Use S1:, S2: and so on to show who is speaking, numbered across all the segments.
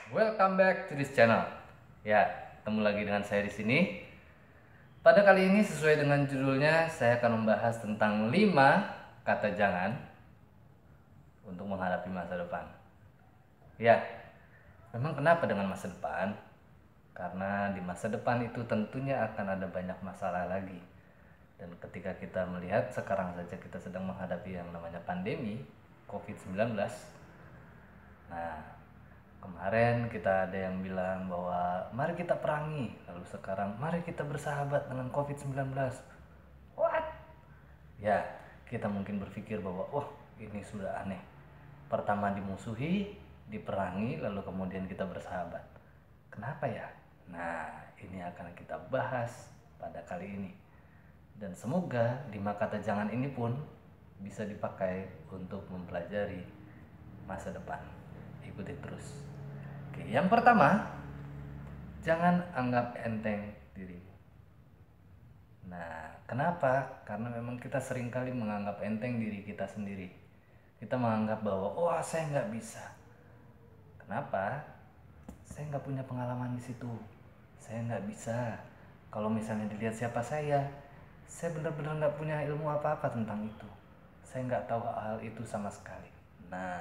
S1: Welcome back to this channel. Ya, ketemu lagi dengan saya di sini. Pada kali ini sesuai dengan judulnya, saya akan membahas tentang 5 kata jangan untuk menghadapi masa depan. Ya, memang kenapa dengan masa depan? Karena di masa depan itu tentunya akan ada banyak masalah lagi. Dan ketika kita melihat sekarang saja kita sedang menghadapi yang namanya pandemi COVID-19. Nah, kemarin kita ada yang bilang bahwa mari kita perangi, lalu sekarang mari kita bersahabat dengan COVID-19. What? Ya, kita mungkin berpikir bahwa wah, ini sudah aneh. Pertama dimusuhi, diperangi, lalu kemudian kita bersahabat. Kenapa ya? Nah, ini akan kita bahas pada kali ini. Dan semoga 5 kata jangan ini pun bisa dipakai untuk mempelajari masa depan. Ikuti terus. Oke, yang pertama, jangan anggap enteng dirimu. Nah, kenapa? Karena memang kita seringkali menganggap enteng diri kita sendiri. Kita menganggap bahwa, wah saya nggak bisa. Kenapa? Saya nggak punya pengalaman di situ. Saya nggak bisa. Kalau misalnya dilihat siapa saya benar-benar nggak punya ilmu apa-apa tentang itu. Saya nggak tahu hal itu sama sekali. Nah,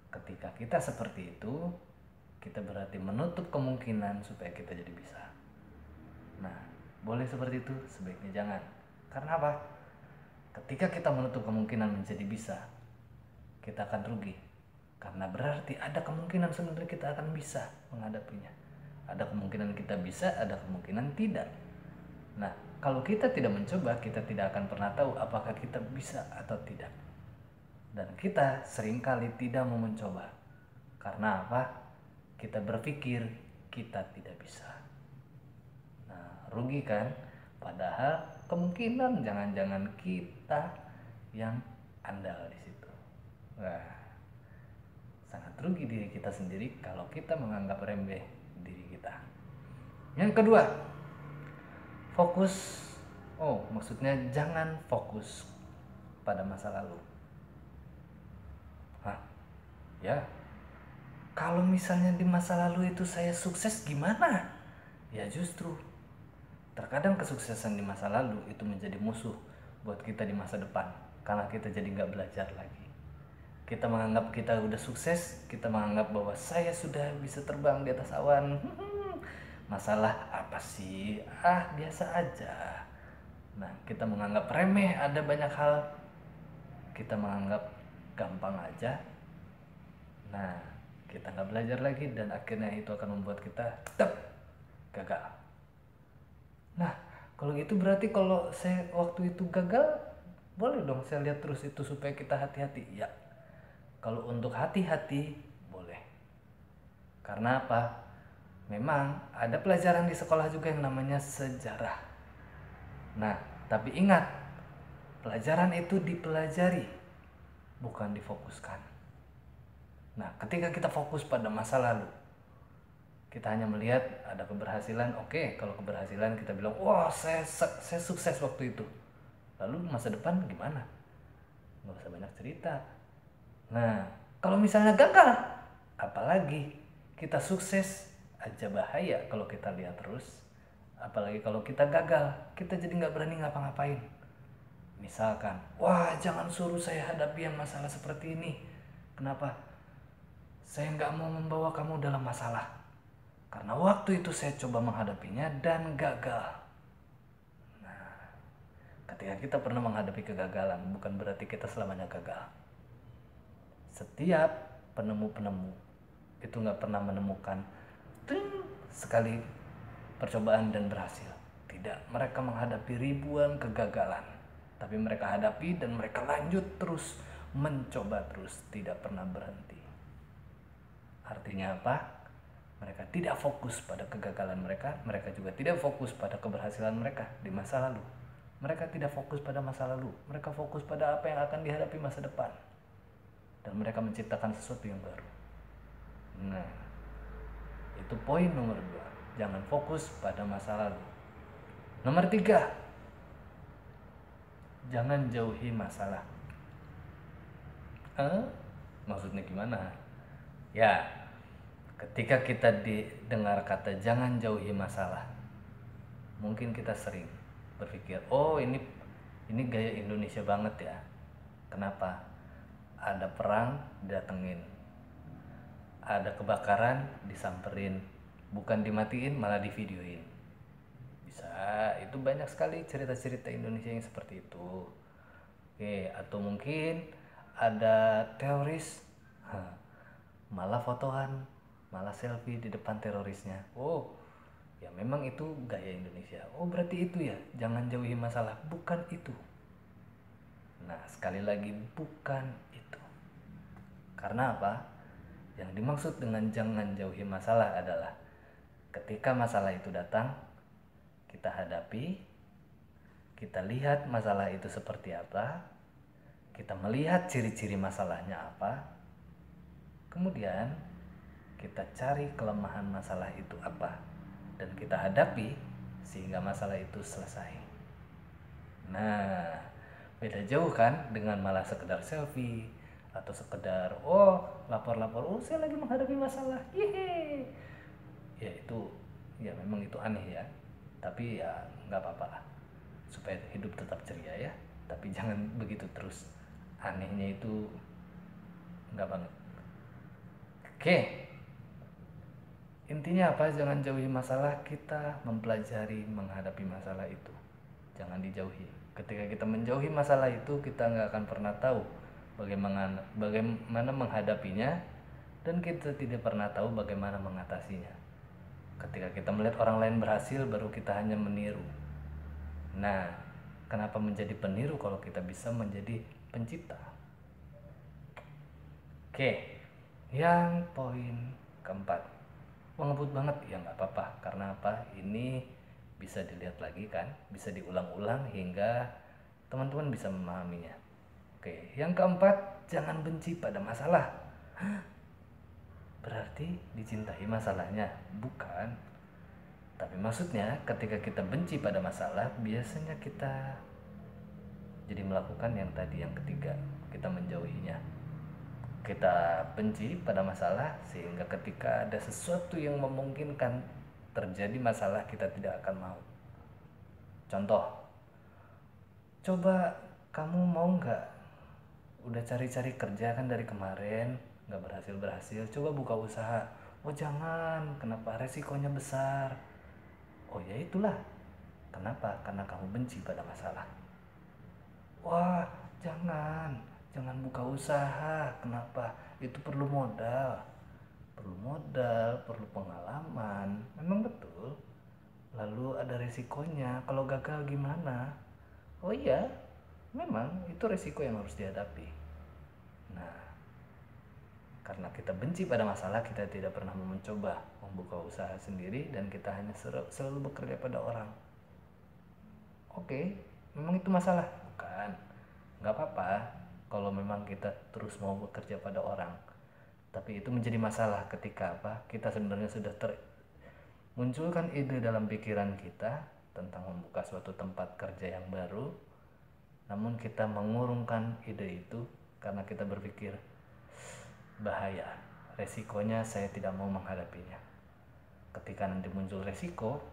S1: ketika kita seperti itu, kita berarti menutup kemungkinan supaya kita jadi bisa. Nah, boleh seperti itu, sebaiknya jangan. Karena apa? Ketika kita menutup kemungkinan menjadi bisa, kita akan rugi. Karena berarti ada kemungkinan sebenarnya kita akan bisa menghadapinya. Ada kemungkinan kita bisa, ada kemungkinan tidak. Nah, kalau kita tidak mencoba, kita tidak akan pernah tahu apakah kita bisa atau tidak. Dan kita seringkali tidak mau mencoba. Karena apa? Kita berpikir kita tidak bisa. Nah, rugi kan? Padahal kemungkinan jangan-jangan kita yang andal di situ. Wah, sangat rugi diri kita sendiri kalau kita menganggap remeh diri kita. Yang kedua, fokus. Oh, maksudnya jangan fokus pada masa lalu. Hah? Ya. Kalau misalnya di masa lalu itu saya sukses gimana? Ya justru terkadang kesuksesan di masa lalu itu menjadi musuh buat kita di masa depan. Karena kita jadi nggak belajar lagi. Kita menganggap kita udah sukses, kita menganggap bahwa saya sudah bisa terbang di atas awan. Masalah apa sih? Ah, biasa aja. Nah, kita menganggap remeh ada banyak hal. Kita menganggap gampang aja. Nah, kita nggak belajar lagi dan akhirnya itu akan membuat kita tetap gagal. Nah, kalau gitu berarti kalau saya waktu itu gagal, boleh dong saya lihat terus itu supaya kita hati-hati. Ya, kalau untuk hati-hati boleh. Karena apa? Memang ada pelajaran di sekolah juga yang namanya sejarah. Nah, tapi ingat, pelajaran itu dipelajari, bukan difokuskan. Nah, ketika kita fokus pada masa lalu, kita hanya melihat ada keberhasilan. Oke, kalau keberhasilan kita bilang, wah saya sukses waktu itu. Lalu masa depan gimana? Nggak usah banyak cerita. Nah, kalau misalnya gagal, apalagi kita sukses aja bahaya kalau kita lihat terus. Apalagi kalau kita gagal, kita jadi nggak berani ngapa-ngapain. Misalkan, wah jangan suruh saya hadapi yang masalah seperti ini. Kenapa? Saya nggak mau membawa kamu dalam masalah. Karena waktu itu saya coba menghadapinya dan gagal. Nah, ketika kita pernah menghadapi kegagalan, bukan berarti kita selamanya gagal. Setiap penemu-penemu itu nggak pernah menemukan sekali percobaan dan berhasil. Tidak, mereka menghadapi ribuan kegagalan. Tapi mereka hadapi dan mereka lanjut terus, mencoba terus, tidak pernah berhenti. Artinya apa? Mereka tidak fokus pada kegagalan mereka, mereka juga tidak fokus pada keberhasilan mereka di masa lalu. Mereka tidak fokus pada masa lalu, mereka fokus pada apa yang akan dihadapi masa depan. Dan mereka menciptakan sesuatu yang baru. Nah, itu poin nomor 2. Jangan fokus pada masa lalu. Nomor 3, jangan jauhi masalah. Maksudnya gimana? Ya, Ketika kita didengar kata jangan jauhi masalah, mungkin kita sering berpikir, oh ini gaya Indonesia banget ya. Kenapa? Ada perang didatengin, ada kebakaran disamperin, bukan dimatiin malah divideoin. Bisa, itu banyak sekali cerita-cerita Indonesia yang seperti itu. Oke, atau mungkin ada teroris, malah fotoan, malah selfie di depan terorisnya. Oh, ya memang itu gaya Indonesia. Oh, berarti itu ya, jangan jauhi masalah. Bukan itu. Nah, sekali lagi bukan itu. Karena apa? Yang dimaksud dengan jangan jauhi masalah adalah ketika masalah itu datang, kita hadapi, kita lihat masalah itu seperti apa, kita melihat ciri-ciri masalahnya apa, kemudian kita cari kelemahan masalah itu apa, dan kita hadapi sehingga masalah itu selesai. Nah, beda jauh kan dengan malah sekedar selfie atau sekedar lapor-lapor, saya lagi menghadapi masalah, yehe. Ya itu, ya memang itu aneh ya, tapi ya nggak apa-apa lah, supaya hidup tetap ceria ya. Tapi jangan begitu terus, anehnya itu nggak banget. Oke, intinya apa? Jangan jauhi masalah, kita mempelajari menghadapi masalah itu, jangan dijauhi. Ketika kita menjauhi masalah itu, kita nggak akan pernah tahu bagaimana menghadapinya, dan kita tidak pernah tahu bagaimana mengatasinya. Ketika kita melihat orang lain berhasil, baru kita hanya meniru. Nah, kenapa menjadi peniru kalau kita bisa menjadi pencipta? Oke, yang poin keempat, ngebut banget ya, nggak apa-apa. Karena apa? Ini bisa dilihat lagi kan, bisa diulang-ulang hingga teman-teman bisa memahaminya. Oke, yang keempat, jangan benci pada masalah. Berarti dicintai masalahnya? Bukan. Tapi maksudnya ketika kita benci pada masalah, biasanya kita jadi melakukan yang tadi, yang ketiga, kita menjauhinya. Kita benci pada masalah sehingga ketika ada sesuatu yang memungkinkan terjadi masalah, kita tidak akan mau. Contoh, coba kamu mau nggak, udah cari-cari kerja kan dari kemarin nggak berhasil, coba buka usaha. Oh jangan, kenapa? Resikonya besar. Oh ya itulah, kenapa? Karena kamu benci pada masalah. Wah jangan buka usaha. Kenapa? Itu perlu modal, perlu pengalaman. Memang betul. Lalu ada resikonya, kalau gagal gimana? Oh iya, memang itu resiko yang harus dihadapi. Nah, karena kita benci pada masalah, kita tidak pernah mencoba membuka usaha sendiri, dan kita hanya selalu bekerja pada orang. Oke, memang itu masalah? Bukan. Nggak apa-apa kalau memang kita terus mau bekerja pada orang. Tapi itu menjadi masalah ketika apa? Kita sebenarnya sudah munculkan ide dalam pikiran kita tentang membuka suatu tempat kerja yang baru, namun kita mengurungkan ide itu karena kita berpikir bahaya, resikonya saya tidak mau menghadapinya. Ketika nanti muncul resiko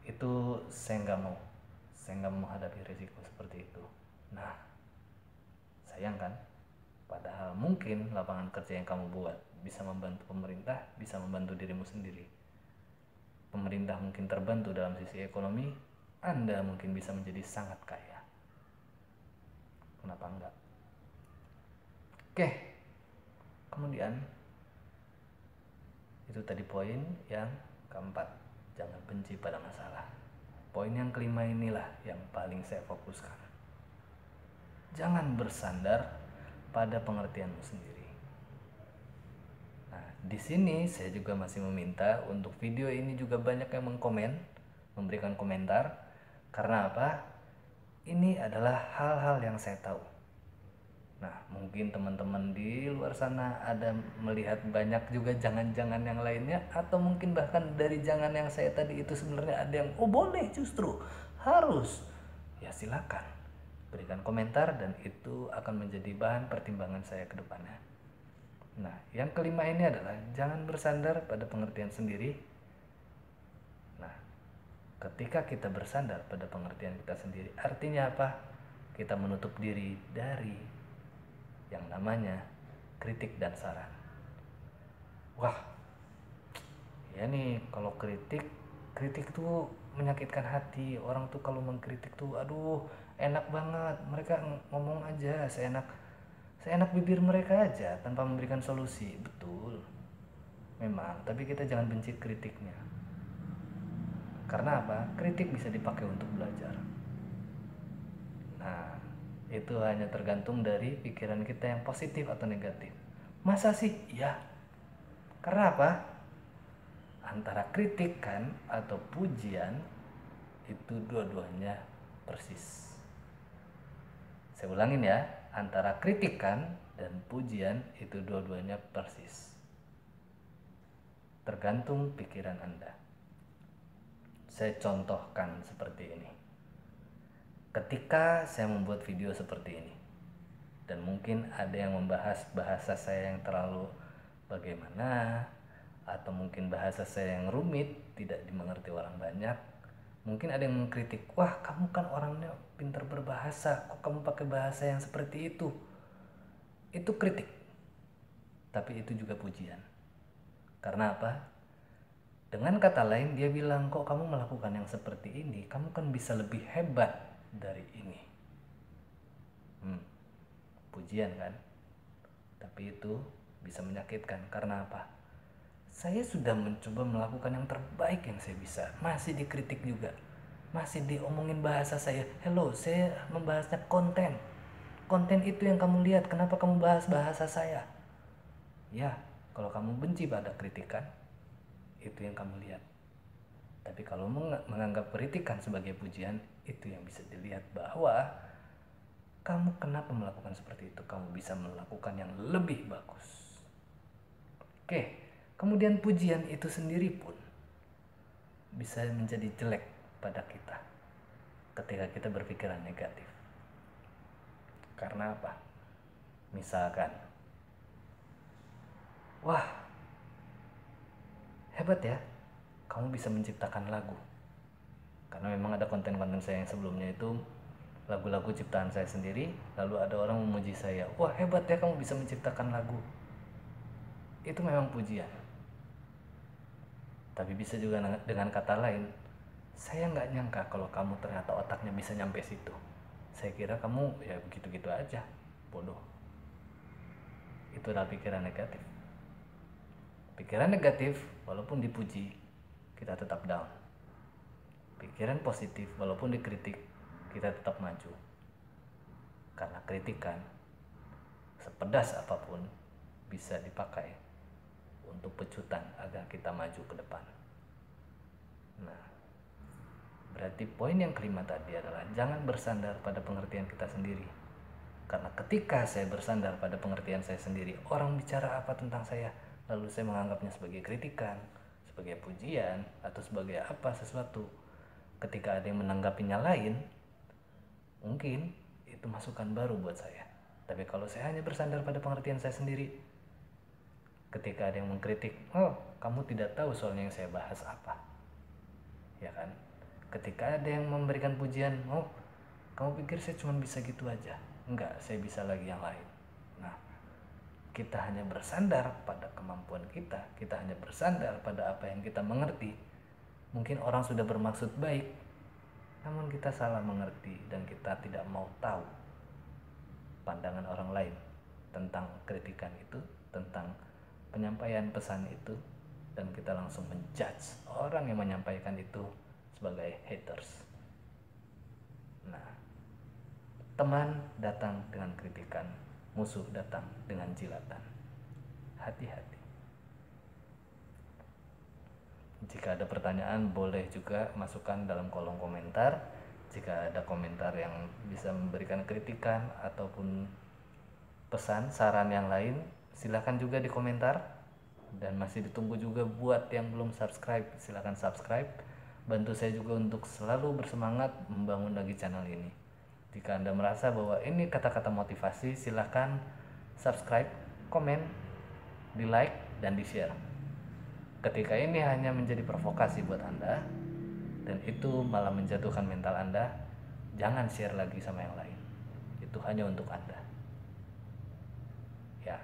S1: itu, saya nggak mau menghadapi resiko seperti itu. Nah, sayang kan? Padahal mungkin lapangan kerja yang kamu buat bisa membantu pemerintah, bisa membantu dirimu sendiri. Pemerintah mungkin terbantu dalam sisi ekonomi, Anda mungkin bisa menjadi sangat kaya. Kenapa enggak? Oke, kemudian itu tadi poin yang keempat, jangan benci pada masalah. Poin yang kelima inilah yang paling saya fokuskan. Jangan bersandar pada pengertianmu sendiri. Nah, di sini saya juga masih meminta untuk video ini juga banyak yang memberikan komentar. Karena apa? Ini adalah hal-hal yang saya tahu. Nah, mungkin teman-teman di luar sana ada melihat banyak juga jangan-jangan yang lainnya, atau mungkin bahkan dari jangan yang saya tadi itu sebenarnya ada yang boleh, justru harus. Ya silakan berikan komentar, dan itu akan menjadi bahan pertimbangan saya ke depannya. Nah, yang kelima ini adalah jangan bersandar pada pengertian sendiri. Nah, ketika kita bersandar pada pengertian kita sendiri, artinya apa? Kita menutup diri dari yang namanya kritik dan saran. Wah, ya nih kalau kritik tuh menyakitkan hati. Orang tuh kalau mengkritik tuh aduh enak banget, mereka ngomong aja seenak bibir mereka aja tanpa memberikan solusi. Betul memang, tapi kita jangan benci kritiknya. Karena apa? Kritik bisa dipakai untuk belajar. Nah, itu hanya tergantung dari pikiran kita yang positif atau negatif. Masa sih? Ya. Karena apa? Antara kritikan atau pujian itu dua-duanya persis. Saya ulangin ya, antara kritikan dan pujian itu dua-duanya persis. Tergantung pikiran Anda. Saya contohkan seperti ini. Ketika saya membuat video seperti ini, dan mungkin ada yang membahas bahasa saya yang terlalu bagaimana, atau mungkin bahasa saya yang rumit, tidak dimengerti orang banyak, mungkin ada yang mengkritik, wah kamu kan orangnya pintar berbahasa, kok kamu pakai bahasa yang seperti itu? Itu kritik, tapi itu juga pujian. Karena apa? Dengan kata lain dia bilang, kok kamu melakukan yang seperti ini, kamu kan bisa lebih hebat dari ini. Pujian kan? Tapi itu bisa menyakitkan. Karena apa? Saya sudah mencoba melakukan yang terbaik yang saya bisa, masih dikritik juga, masih diomongin bahasa saya. Hello, saya membahasnya konten itu yang kamu lihat, kenapa kamu bahas bahasa saya? Ya, kalau kamu benci pada kritikan, itu yang kamu lihat. Tapi kalau menganggap kritikan sebagai pujian, itu yang bisa dilihat bahwa kamu kenapa melakukan seperti itu, kamu bisa melakukan yang lebih bagus. Oke. Kemudian pujian itu sendiri pun bisa menjadi jelek pada kita ketika kita berpikiran negatif. Karena apa? Misalkan, wah hebat ya, kamu bisa menciptakan lagu. Karena memang ada konten-konten saya yang sebelumnya itu lagu-lagu ciptaan saya sendiri, lalu ada orang memuji saya, wah hebat ya kamu bisa menciptakan lagu. Itu memang pujian. Tapi bisa juga dengan kata lain, saya nggak nyangka kalau kamu ternyata otaknya bisa nyampe situ. Saya kira kamu ya begitu-gitu aja, bodoh. Itu adalah pikiran negatif. Pikiran negatif, walaupun dipuji, kita tetap down. Pikiran positif, walaupun dikritik, kita tetap maju. Karena kritikan, sepedas apapun, bisa dipakai untuk pecutan agar kita maju ke depan. Nah, berarti poin yang kelima tadi adalah jangan bersandar pada pengertian kita sendiri. Karena ketika saya bersandar pada pengertian saya sendiri, orang bicara apa tentang saya, lalu saya menganggapnya sebagai kritikan, sebagai pujian, atau sebagai apa sesuatu. Ketika ada yang menanggapinya lain, mungkin itu masukan baru buat saya. Tapi kalau saya hanya bersandar pada pengertian saya sendiri, ketika ada yang mengkritik, oh kamu tidak tahu soalnya yang saya bahas apa, ya kan? Ketika ada yang memberikan pujian, oh kamu pikir saya cuma bisa gitu aja? Enggak, saya bisa lagi yang lain. Nah, kita hanya bersandar pada kemampuan kita hanya bersandar pada apa yang kita mengerti. Mungkin orang sudah bermaksud baik, namun kita salah mengerti dan kita tidak mau tahu pandangan orang lain tentang kritikan itu, tentang penyampaian pesan itu, dan kita langsung menjudge orang yang menyampaikan itu sebagai haters. Nah, teman datang dengan kritikan, musuh datang dengan jilatan. Hati-hati. Jika ada pertanyaan, boleh juga masukkan dalam kolom komentar. Jika ada komentar yang bisa memberikan kritikan ataupun pesan, saran yang lain, silakan juga di komentar. Dan masih ditunggu juga buat yang belum subscribe, silakan subscribe. Bantu saya juga untuk selalu bersemangat membangun lagi channel ini. Jika Anda merasa bahwa ini kata-kata motivasi, silakan subscribe, komen, di like, dan di share. Ketika ini hanya menjadi provokasi buat Anda, dan itu malah menjatuhkan mental Anda, jangan share lagi sama yang lain. Itu hanya untuk Anda. Ya,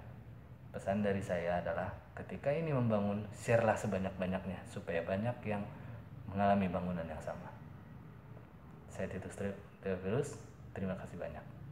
S1: pesan dari saya adalah ketika ini membangun, share-lah sebanyak-banyaknya supaya banyak yang mengalami bangunan yang sama. Saya Titus Theophilus, terima kasih banyak.